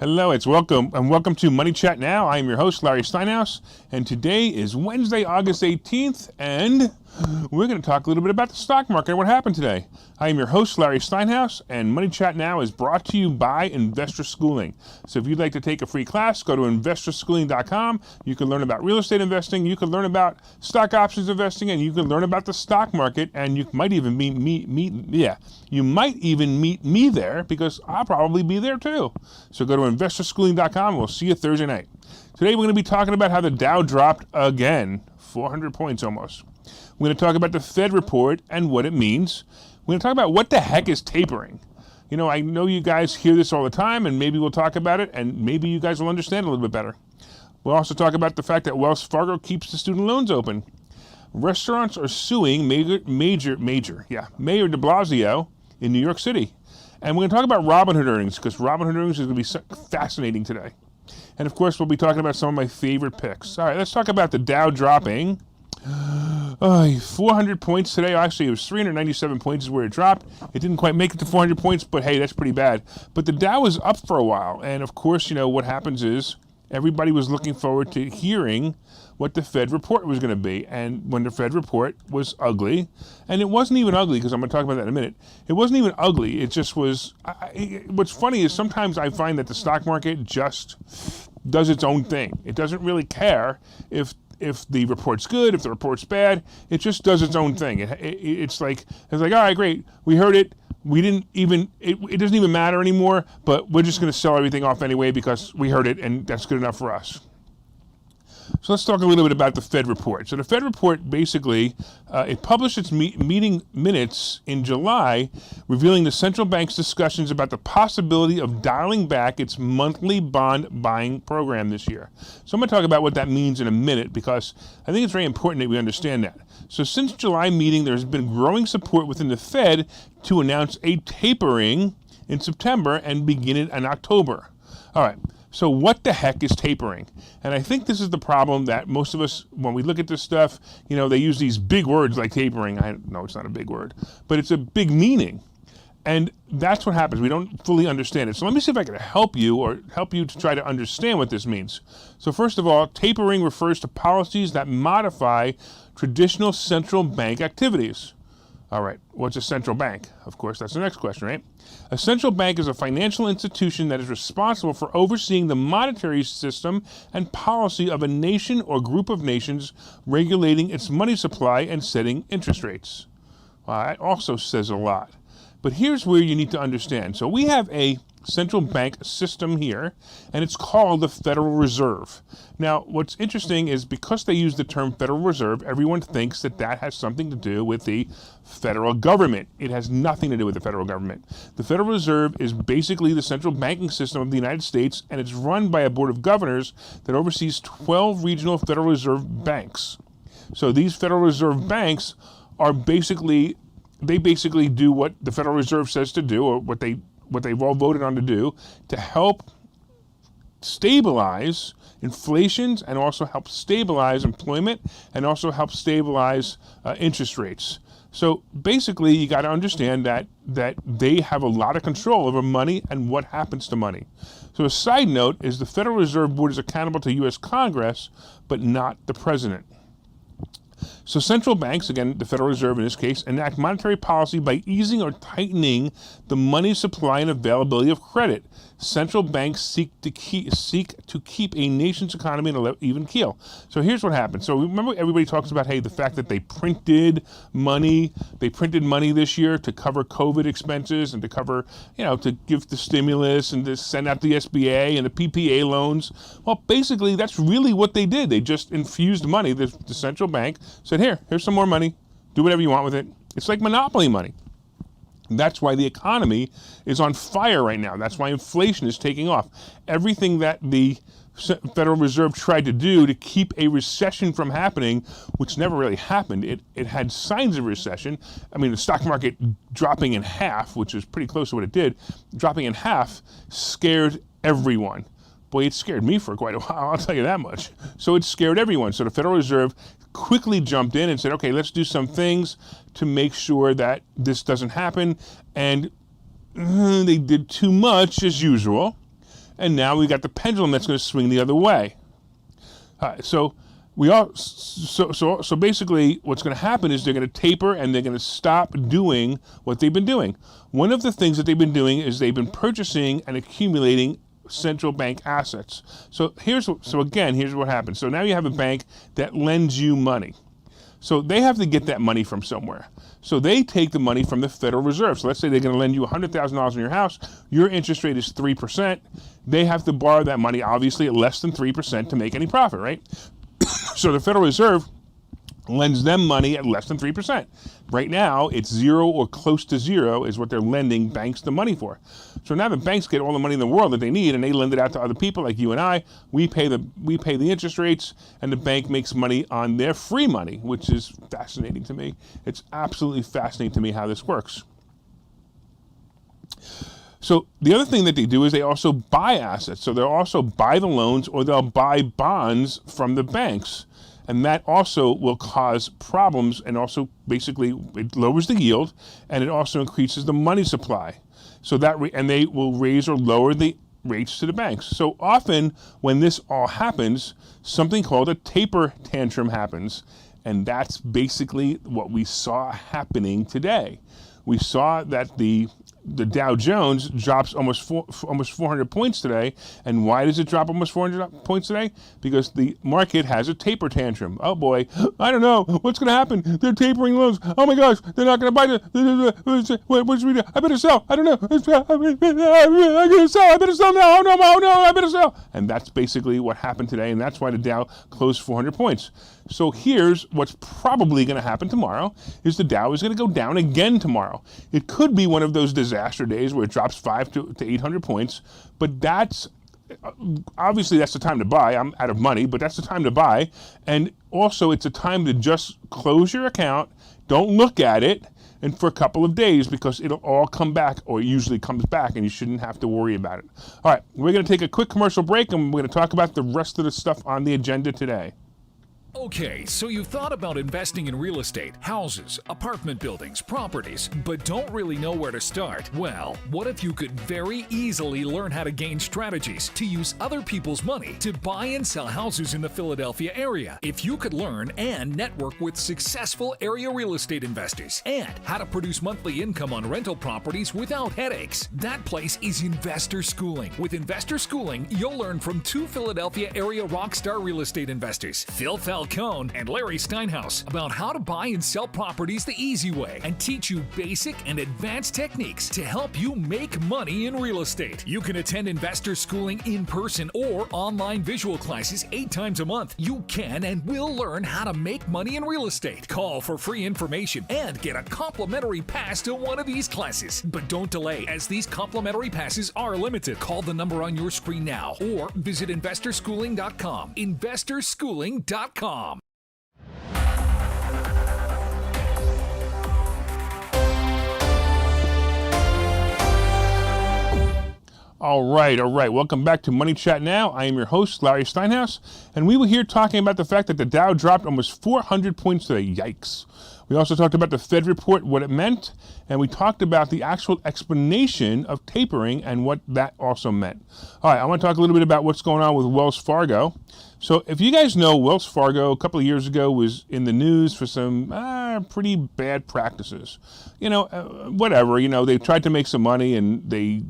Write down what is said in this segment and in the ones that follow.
Hello, welcome to Money Chat Now. I am your host, Larry Steinhouse, and today is Wednesday, August 18th, and we're going to talk a little bit about the stock market and what happened today. I am your host, Larry Steinhouse, and Money Chat Now is brought to you by Investor Schooling. So if you'd like to take a free class, go to investorschooling.com. You can learn about real estate investing, you can learn about stock options investing, and you can learn about the stock market, and you might even meet me there, because I'll probably be there too. So go to investorschooling.com, and we'll see you Thursday night. Today we're going to be talking about how the Dow dropped again, 400 points almost. We're going to talk about the Fed report and what it means. We're going to talk about what the heck is tapering. You know, I know you guys hear this all the time, and maybe we'll talk about it, and maybe you guys will understand a little bit better. We'll also talk about the fact that Wells Fargo keeps the student loans open. Restaurants are suing Mayor de Blasio in New York City. And we're going to talk about Robinhood earnings, because Robinhood earnings is going to be fascinating today. And of course, we'll be talking about some of my favorite picks. All right, let's talk about the Dow dropping 400 points today. Actually, it was 397 points is where it dropped. It didn't quite make it to 400 points, but hey, that's pretty bad. But the Dow was up for a while. And of course, you know, what happens is everybody was looking forward to hearing what the Fed report was going to be. And when the Fed report was ugly, and it wasn't even ugly, because I'm going to talk about that in a minute. It wasn't even ugly. It just was, what's funny is sometimes I find that the stock market just does its own thing. It doesn't really care if the report's good, if the report's bad. It just does its own thing. It's like, all right, great, we heard it. We didn't even, it doesn't even matter anymore, but we're just going to sell everything off anyway because we heard it, and that's good enough for us. So let's talk a little bit about the Fed report. So the Fed report basically, it published its meeting minutes in July, revealing the central bank's discussions about the possibility of dialing back its monthly bond buying program this year. So I'm going to talk about what that means in a minute, because I think it's very important that we understand that. So since July meeting, there's been growing support within the Fed to announce a tapering in September and begin it in October. All right. So what the heck is tapering? And I think this is the problem that most of us, when we look at this stuff, you know, they use these big words like tapering. I know it's not a big word, but it's a big meaning. And that's what happens. We don't fully understand it. So let me see if I can help you to try to understand what this means. So first of all, tapering refers to policies that modify traditional central bank activities. All right, what's a central bank? Of course, that's the next question, right? A central bank is a financial institution that is responsible for overseeing the monetary system and policy of a nation or group of nations, regulating its money supply and setting interest rates. That also says a lot. But here's where you need to understand. So we have a central bank system here, and it's called the Federal Reserve. Now, what's interesting is because they use the term Federal Reserve, everyone thinks that that has something to do with the federal government. It has nothing to do with the federal government. The Federal Reserve is basically the central banking system of the United States, and it's run by a board of governors that oversees 12 regional Federal Reserve banks. So these Federal Reserve banks are basically do what the Federal Reserve says to do, or what they've all voted on to do, to help stabilize inflation and also help stabilize employment and also help stabilize interest rates. So basically, you got to understand that they have a lot of control over money and what happens to money. So a side note is the Federal Reserve Board is accountable to U.S. Congress, but not the president. So central banks, again, the Federal Reserve in this case, enact monetary policy by easing or tightening the money supply and availability of credit. Central banks seek to keep a nation's economy on an even keel. So here's what happens. So remember, everybody talks about, hey, the fact that they printed money this year to cover COVID expenses and to cover, you know, to give the stimulus and to send out the SBA and the PPA loans. Well, basically, that's really what they did. They just infused money. The central bank said, here's some more money. Do whatever you want with it. It's like monopoly money. That's why the economy is on fire right now. That's why inflation is taking off. Everything that the Federal Reserve tried to do to keep a recession from happening, which never really happened. It had signs of recession. I mean, the stock market dropping in half, which is pretty close to what it did, dropping in half scared everyone. Boy, it scared me for quite a while, I'll tell you that much. So it scared everyone. So the Federal Reserve quickly jumped in and said, okay, let's do some things to make sure that this doesn't happen. And they did too much as usual. and now we got the pendulum that's going to swing the other way. So basically what's going to happen is they're going to taper and they're going to stop doing what they've been doing. One of the things that they've been doing is they've been purchasing and accumulating central bank assets. So here's what happens. So now you have a bank that lends you money. So they have to get that money from somewhere. So they take the money from the Federal Reserve. So let's say they're going to lend you $100,000 in your house. Your interest rate is 3%. They have to borrow that money, obviously, at less than 3% to make any profit, right? So the Federal Reserve lends them money at less than 3%. Right now, it's 0 or close to 0 is what they're lending banks the money for. So now the banks get all the money in the world that they need, and they lend it out to other people like you and I. We pay the interest rates, and the bank makes money on their free money, which is fascinating to me. It's absolutely fascinating to me how this works. So the other thing that they do is they also buy assets. So they'll also buy the loans, or they'll buy bonds from the banks. And that also will cause problems, and also basically it lowers the yield, and it also increases the money supply. So and they will raise or lower the rates to the banks. So often when this all happens, something called a taper tantrum happens, and that's basically what we saw happening today. We saw that the Dow Jones drops almost 400 points today. And why does it drop almost 400 points today? Because the market has a taper tantrum. Oh boy, I don't know what's going to happen. They're tapering loans. Oh my gosh, they're not going to buy what should we do? I better sell. I don't know. I'm going to sell. I better sell now. Oh no, I better sell. And that's basically what happened today. And that's why the Dow closed 400 points. So here's what's probably going to happen tomorrow is the Dow is going to go down again tomorrow. It could be one of those disaster days where it drops 500 to 800 points, but that's obviously that's the time to buy. I'm out of money, but that's the time to buy. And also it's a time to just close your account, don't look at it, and for a couple of days, because it'll all come back, or it usually comes back, and you shouldn't have to worry about it. All right, we're going to take a quick commercial break, and we're going to talk about the rest of the stuff on the agenda today. Okay, so you've thought about investing in real estate, houses, apartment buildings, properties, but don't really know where to start? Well, what if you could very easily learn how to gain strategies to use other people's money to buy and sell houses in the Philadelphia area? If you could learn and network with successful area real estate investors and how to produce monthly income on rental properties without headaches, that place is Investor Schooling. With Investor Schooling, you'll learn from two Philadelphia area rockstar real estate investors, Phil Falcone and Larry Steinhouse, about how to buy and sell properties the easy way and teach you basic and advanced techniques to help you make money in real estate. You can attend Investor Schooling in person or online visual classes 8 times a month. You can and will learn how to make money in real estate. Call for free information and get a complimentary pass to one of these classes. But don't delay, as these complimentary passes are limited. Call the number on your screen now or visit investorschooling.com. investorschooling.com. All right. Welcome back to Money Chat Now. I am your host, Larry Steinhouse, and we were here talking about the fact that the Dow dropped almost 400 points today. Yikes. We also talked about the Fed report, what it meant, and we talked about the actual explanation of tapering and what that also meant. All right, I want to talk a little bit about what's going on with Wells Fargo. So if you guys know, Wells Fargo a couple of years ago was in the news for some pretty bad practices. Whatever, they tried to make some money and they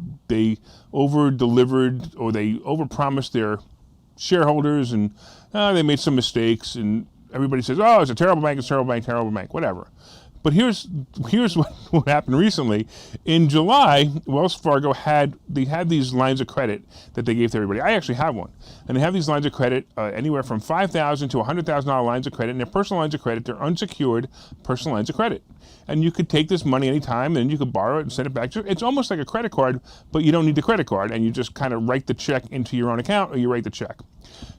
over-delivered, or they over-promised their shareholders, and they made some mistakes, and everybody says, oh, it's a terrible bank, whatever. But here's what happened recently. In July, Wells Fargo had these lines of credit that they gave to everybody. I actually have one. And they have these lines of credit anywhere from $5,000 to $100,000 lines of credit. And they're personal lines of credit. They're unsecured personal lines of credit. And you could take this money anytime, and you could borrow it and send it back. It's almost like a credit card, but you don't need the credit card. And you just kind of write the check into your own account, or you write the check.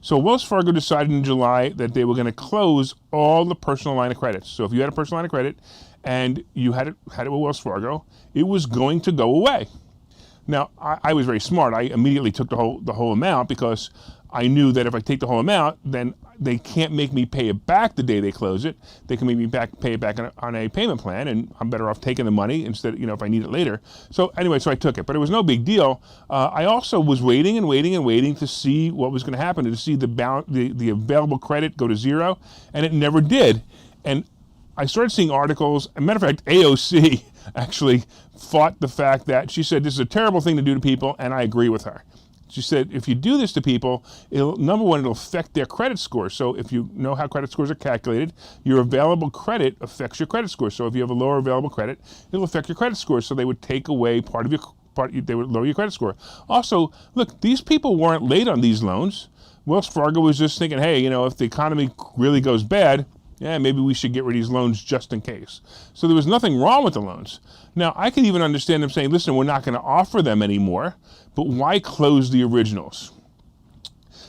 So Wells Fargo decided in July that they were going to close all the personal line of credits. So if you had a personal line of credit and you had it with Wells Fargo, it was going to go away. Now, I was very smart. I immediately took the whole amount, because I knew that if I take the whole amount, then they can't make me pay it back the day they close it. They can make me pay it back on a payment plan, and I'm better off taking the money instead, if I need it later. So anyway, so I took it, but it was no big deal. I also was waiting to see what was going to happen, to see the available credit go to zero, and it never did. And I started seeing articles. As a matter of fact, AOC actually fought the fact that she said this is a terrible thing to do to people, and I agree with her. She said, if you do this to people, number one, it'll affect their credit score. So if you know how credit scores are calculated, your available credit affects your credit score. So if you have a lower available credit, it'll affect your credit score. So they would take away they would lower your credit score. Also, look, these people weren't late on these loans. Wells Fargo was just thinking, hey, if the economy really goes bad, maybe we should get rid of these loans just in case. So there was nothing wrong with the loans. Now, I can even understand them saying, listen, we're not going to offer them anymore, but why close the originals?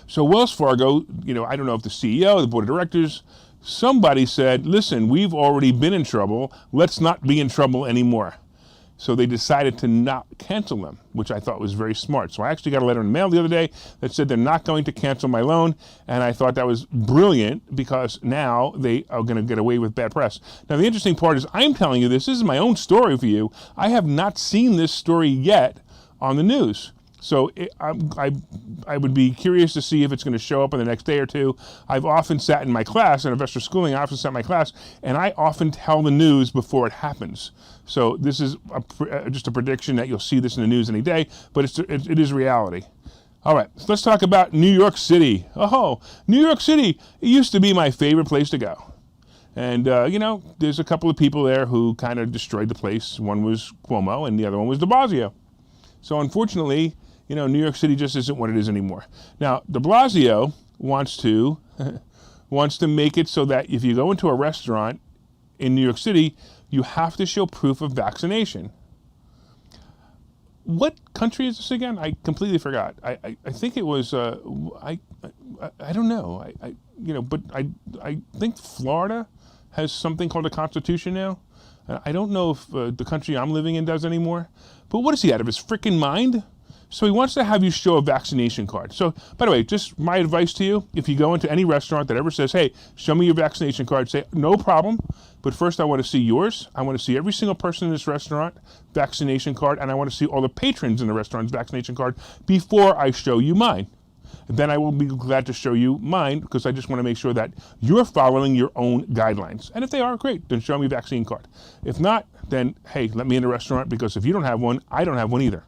So Wells Fargo, I don't know if the CEO, the board of directors, somebody said, listen, we've already been in trouble. Let's not be in trouble anymore. So they decided to not cancel them, which I thought was very smart. So I actually got a letter in the mail the other day that said they're not going to cancel my loan, and I thought that was brilliant because now they are going to get away with bad press. Now, the interesting part is I'm telling you this is my own story for you. I have not seen this story yet on the news. So I would be curious to see if it's going to show up in the next day or two. I've often sat in my class, in investor schooling, I often sat in my class, and I often tell the news before it happens. So this is just a prediction that you'll see this in the news any day, but it is reality. All right, so let's talk about New York City. Oh, New York City, it used to be my favorite place to go. And, there's a couple of people there who kind of destroyed the place. One was Cuomo, and the other one was de Blasio. So unfortunately, New York City just isn't what it is anymore. Now, de Blasio wants to make it so that if you go into a restaurant in New York City, you have to show proof of vaccination. What country is this again? I completely forgot. I think it was I don't know. But I think Florida has something called a constitution now. I don't know if the country I'm living in does anymore. But what is he out of his freaking mind? So he wants to have you show a vaccination card. So, by the way, just my advice to you, if you go into any restaurant that ever says, hey, show me your vaccination card, say, no problem, but first I want to see yours. I want to see every single person in this restaurant vaccination card, and I want to see all the patrons in the restaurant's vaccination card before I show you mine. Then I will be glad to show you mine because I just want to make sure that you're following your own guidelines. And if they are, great, then show me a vaccine card. If not, then, hey, let me in the restaurant because if you don't have one, I don't have one either.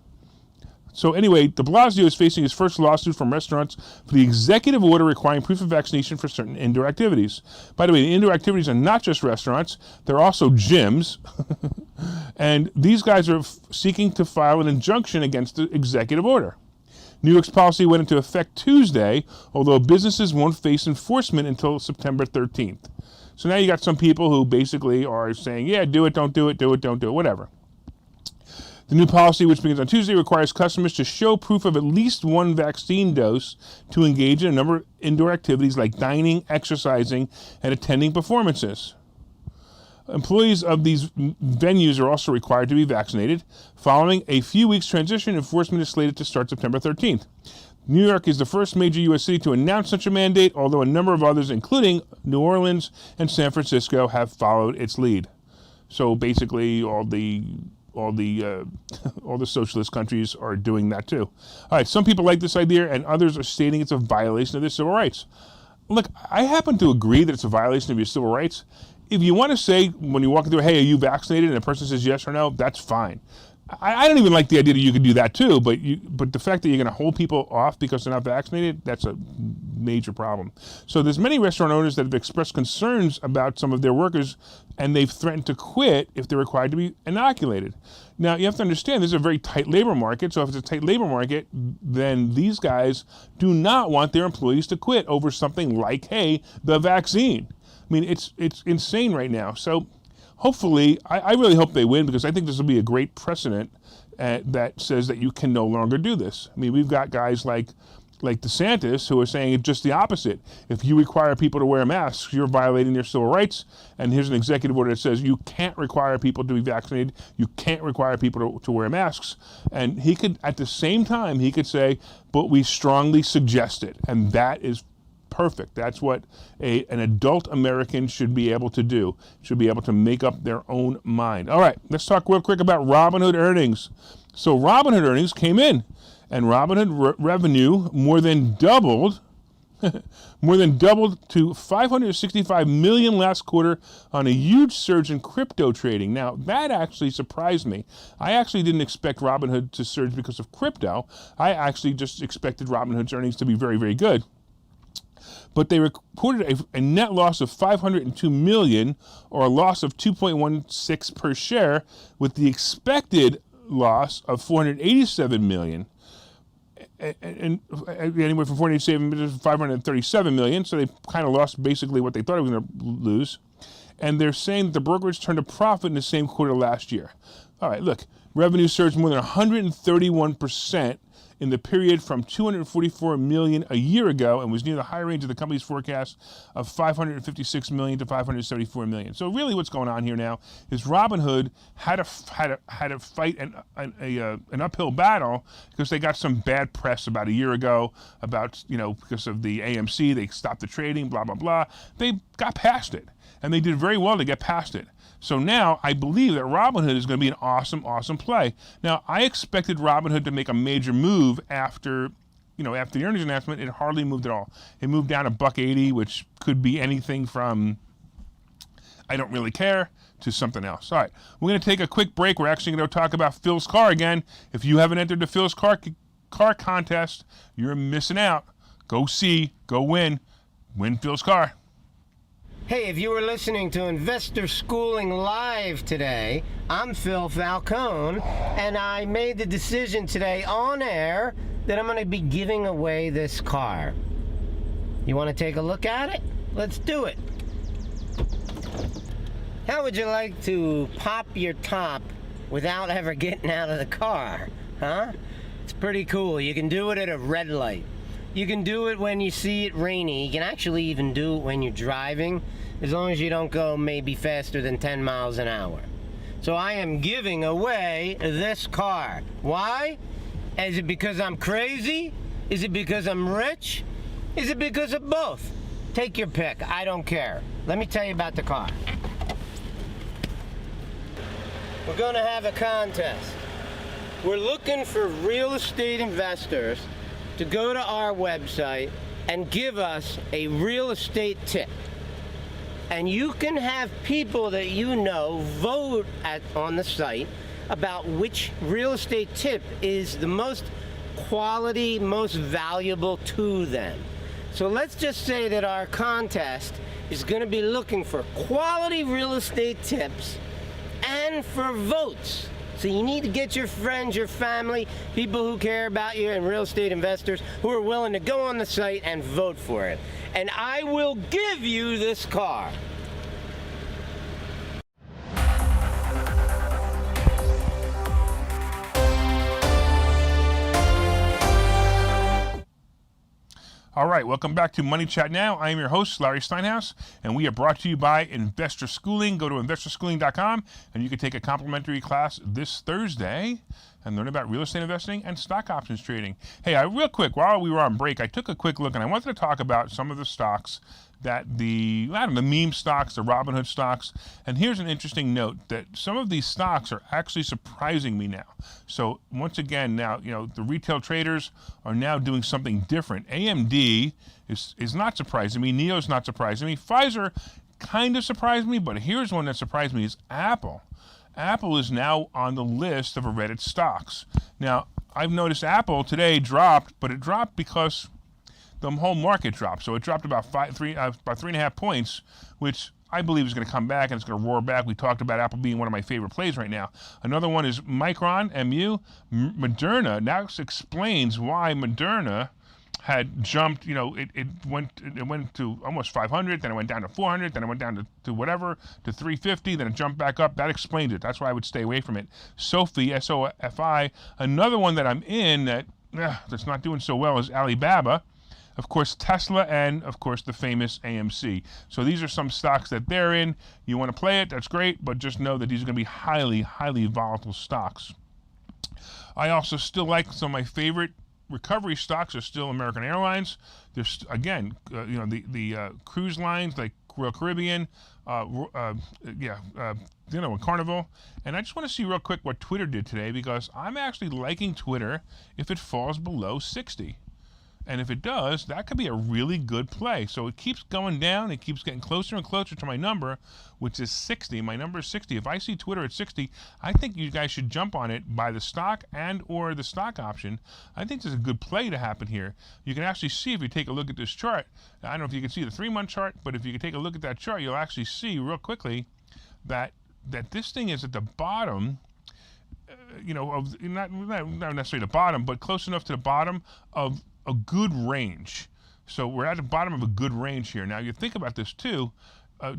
So anyway, de Blasio is facing his first lawsuit from restaurants for the executive order requiring proof of vaccination for certain indoor activities. By the way, the indoor activities are not just restaurants, they're also gyms. And these guys are seeking to file an injunction against the executive order. New York's policy went into effect Tuesday, although businesses won't face enforcement until September 13th. So now you got some people who basically are saying, yeah, do it, don't do it, do it, don't do it, whatever. The new policy, which begins on Tuesday, requires customers to show proof of at least one vaccine dose to engage in a number of indoor activities like dining, exercising, and attending performances. Employees of these venues are also required to be vaccinated. Following a few weeks transition, enforcement is slated to start September 13th. New York is the first major U.S. city to announce such a mandate, although a number of others, including New Orleans and San Francisco, have followed its lead. So basically, all the socialist countries are doing that too. All right, some people like this idea, and others are stating it's a violation of their civil rights. Look, I happen to agree that it's a violation of your civil rights. If you want to say when you walk through, hey, are you vaccinated? And a person says yes or no, that's fine. I don't even like the idea that you could do that too, but the fact that you're going to hold people off because they're not vaccinated, that's a major problem. So there's many restaurant owners that have expressed concerns about some of their workers, and they've threatened to quit if they're required to be inoculated. Now, you have to understand, this is a very tight labor market, so if it's a tight labor market, then these guys do not want their employees to quit over something like, hey, the vaccine. I mean, it's insane right now. So hopefully, I really hope they win because I think this will be a great precedent that says that you can no longer do this. I mean, we've got guys like like DeSantis, who are saying just the opposite. If you require people to wear masks, you're violating their civil rights. And here's an executive order that says you can't require people to be vaccinated. You can't require people to wear masks. And he could, at the same time, he could say, but we strongly suggest it. And that is perfect. That's what an adult American should be able to do, should be able to make up their own mind. All right, let's talk real quick about Robinhood earnings. So Robinhood earnings came in, and Robinhood revenue more than doubled to 565 million last quarter on a huge surge in crypto trading. Now, that actually surprised me. I actually didn't expect Robinhood to surge because of crypto. I actually just expected Robinhood's earnings to be very, very good. But they reported a net loss of 502 million, or a loss of 2.16 per share, with the expected loss of 487 million. And anywhere from 487 to 537 million, so they kind of lost basically what they thought they were going to lose. And they're saying that the brokerage turned a profit in the same quarter last year. All right, look, revenue surged more than 131% in the period from 244 million a year ago, and was near the high range of the company's forecast of 556 million to 574 million. So really, what's going on here now is Robinhood had to fight an uphill battle because they got some bad press about a year ago about, because of the AMC, they stopped the trading, blah blah blah. They got past it, and they did very well to get past it. So now I believe that Robinhood is going to be an awesome, awesome play. Now, I expected Robinhood to make a major move after the earnings announcement. It hardly moved at all. It moved down to $1.80, which could be anything from I don't really care to something else. All right, we're going to take a quick break. We're actually going to talk about Phil's car again. If you haven't entered the Phil's car contest, you're missing out. Go win Phil's car. Hey, if you were listening to Investor Schooling Live today, I'm Phil Falcone, and I made the decision today on air that I'm going to be giving away this car. You want to take a look at it? Let's do it. How would you like to pop your top without ever getting out of the car? Huh? It's pretty cool. You can do it at a red light. You can do it when you see it rainy. You can actually even do it when you're driving, as long as you don't go maybe faster than 10 miles an hour. So I am giving away this car. Why? Is it because I'm crazy? Is it because I'm rich? Is it because of both? Take your pick. I don't care. Let me tell you about the car. We're going to have a contest. We're looking for real estate investors to go to our website and give us a real estate tip. And you can have people that you know vote on the site about which real estate tip is the most quality, most valuable to them. So let's just say that our contest is going to be looking for quality real estate tips and for votes. So you need to get your friends, your family, people who care about you, and real estate investors who are willing to go on the site and vote for it. And I will give you this car. All right, welcome back to Money Chat Now. I am your host, Larry Steinhouse, and we are brought to you by Investor Schooling. Go to investorschooling.com, and you can take a complimentary class this Thursday and learn about real estate investing and stock options trading. Hey, real quick, while we were on break, I took a quick look, and I wanted to talk about some of the stocks that the meme stocks, the Robinhood stocks. And here's an interesting note that some of these stocks are actually surprising me now. So once again, now, the retail traders are now doing something different. AMD is not surprising me. NEO's not surprising me. Pfizer kind of surprised me, but here's one that surprised me is Apple. Apple is now on the list of Reddit stocks. Now, I've noticed Apple today dropped, but it dropped because the whole market dropped. So it dropped about 3.5 points, which I believe is going to come back and it's going to roar back. We talked about Apple being one of my favorite plays right now. Another one is Micron, MU. Moderna now explains why Moderna had jumped, it went to almost 500, then it went down to 400, then it went down to whatever, to 350, then it jumped back up. That explains it. That's why I would stay away from it. Sophie, SOFI, another one that I'm in that that's not doing so well is Alibaba, of course Tesla, and of course the famous AMC. So these are some stocks that they're in. You want to play it, that's great, but just know that these are going to be highly, highly volatile stocks. I also still like some of my favorite recovery stocks are still American Airlines. There's again, the cruise lines like Royal Caribbean, Carnival. And I just want to see real quick what Twitter did today, because I'm actually liking Twitter if it falls below 60. And if it does, that could be a really good play. So it keeps going down. It keeps getting closer and closer to my number, which is 60. My number is 60. If I see Twitter at 60, I think you guys should jump on it, buy the stock and or the stock option. I think there's a good play to happen here. You can actually see if you take a look at this chart. I don't know if you can see the 3-month chart, but if you can take a look at that chart, you'll actually see real quickly that this thing is at the bottom, not necessarily the bottom, but close enough to the bottom of a good range. So we're at the bottom of a good range here. Now you think about this too.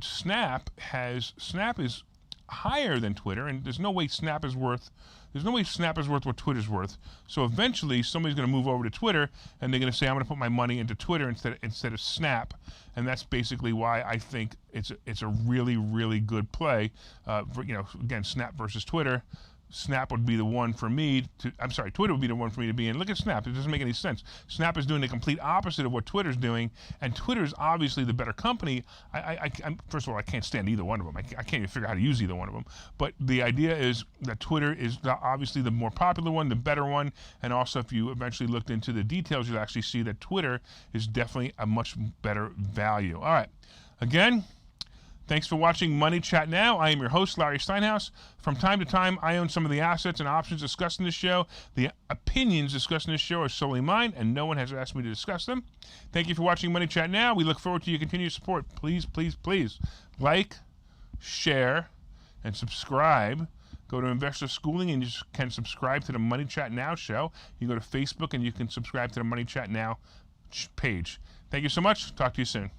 Snap is higher than Twitter, and there's no way Snap is worth what Twitter's worth. So eventually somebody's going to move over to Twitter, and they're going to say, I'm going to put my money into Twitter instead of Snap. And that's basically why I think it's a really, really good play. Again, Snap versus Twitter. Snap would be the one for me to, Twitter would be the one for me to be in. Look at Snap. It doesn't make any sense. Snap is doing the complete opposite of what Twitter's doing, and Twitter is obviously the better company. First of all, I can't stand either one of them. I can't even figure out how to use either one of them. But the idea is that Twitter is obviously the more popular one, the better one, and also if you eventually looked into the details, you'll actually see that Twitter is definitely a much better value. All right. Again, thanks for watching Money Chat Now. I am your host, Larry Steinhouse. From time to time, I own some of the assets and options discussed in this show. The opinions discussed in this show are solely mine, and no one has asked me to discuss them. Thank you for watching Money Chat Now. We look forward to your continued support. Please, please, please like, share, and subscribe. Go to Investor Schooling, and you can subscribe to the Money Chat Now show. You go to Facebook, and you can subscribe to the Money Chat Now page. Thank you so much. Talk to you soon.